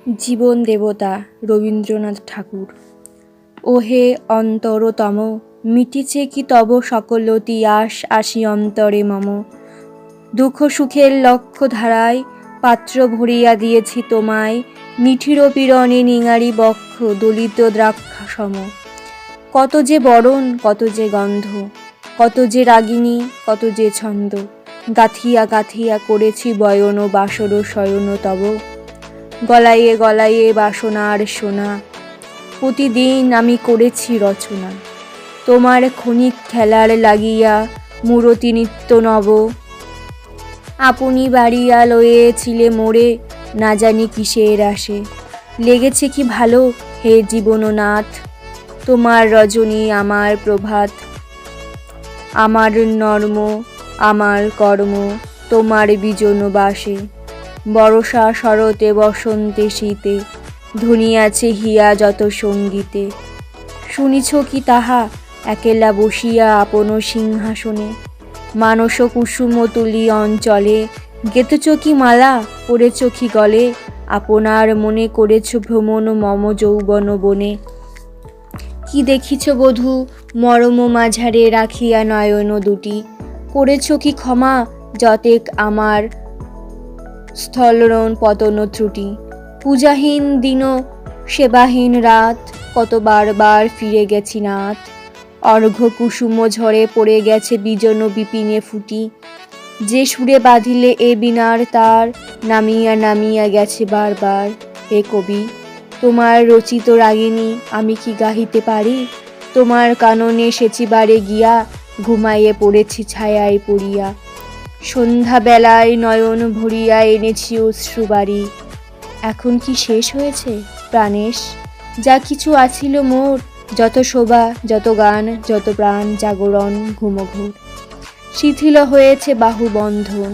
জীবন দেবতা রবীন্দ্রনাথ ঠাকুর। ওহে অন্তরতম, মিটিছে কি তব সকলতি আশ আসি অন্তরে মম। দুঃখ সুখের লক্ষ্য ধারায় পাত্র ভরিয়া দিয়েছি তোমায়, নিঠির পীড়নে নিঙারি বক্ষ দলিত দ্রাক্ষা সম। কত যে বরণ, কত যে গন্ধ, কত যে রাগিনী, কত যে ছন্দ, গাথিয়া গাথিয়া করেছি বয়ন বাসর শয়ন তব। গলায়ে গলায়ে বাসনার সোনা, প্রতিদিন আমি করেছি রচনা। তোমার ক্ষণিক খেলার লাগিয়া মূরতি নিত্য নব। আপনি বাড়িয়া লয়েছিলে মোরে, না জানি কিসের আসে। লেগেছে কি ভালো হে জীবননাথ, তোমার রজনী আমার প্রভাত। আমার নর্ম আমার কর্ম তোমার বিজন বাসে। বর্ষা শরতে বসন্তে শীতে, ধুনিয়াছে হিয়া যত সঙ্গীতে। শুনিছ কি তাহা একেলা বসিয়া আপন সিংহাসনে। মানস কুসুম তুলি অঞ্চলে, গেতেছ কি মালা পরেছ কি গলে। আপনার মনে করেছ ভ্রমণ মম যৌবন বনে। কি দেখিছ বধূ মরম মাঝারে রাখিয়া নয়ন দুটি। করেছ কি ক্ষমা যতেক আমার স্থলন পতন ত্রুটি। পূজাহীন দিন সেবাহীন রাত, কত বার ফিরে গেছি নাথ। অর্ঘ্য কুসুম ঝরে পড়ে গেছে বিজন বিপিনে ফুটি। যে সুরে বাঁধিলে এ বীণার তার, নামিয়া নামিয়া গেছে বারবার। হে কবি, তোমার রচিত রাগিনী আমি কি গাহিতে পারি। তোমার কাননে সেচিবারে গিয়া, ঘুমাইয়ে পড়েছি ছায়ায় পড়িয়া। সন্ধ্যা বেলায় নয়ন ভরিয়া এনেছি অশ্রুবারি। এখন কি শেষ হয়েছে প্রাণেশ, যা কিছু আছিল মোর। যত শোভা, যত গান, যত প্রাণ জাগরণ ঘুমঘোর। শিথিল হয়েছে বাহুবন্ধন,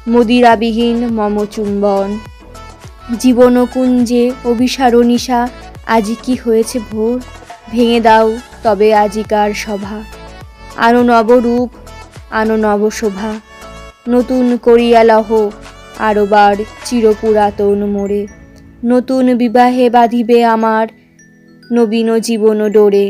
মদিরাবিহীন মম চুম্বন। জীবনকুঞ্জে অভিসারো নিশা, আজি কি হয়েছে ভোর। ভেঙে দাও তবে আজিকার সভা, আনো নবরূপ আনো নব শোভা। নতুন করিয়া লহ আরবার চিরপুরাতন মোরে। নতুন বিবাহে বাঁধিবে আমার নবীন জীবন ডোরে।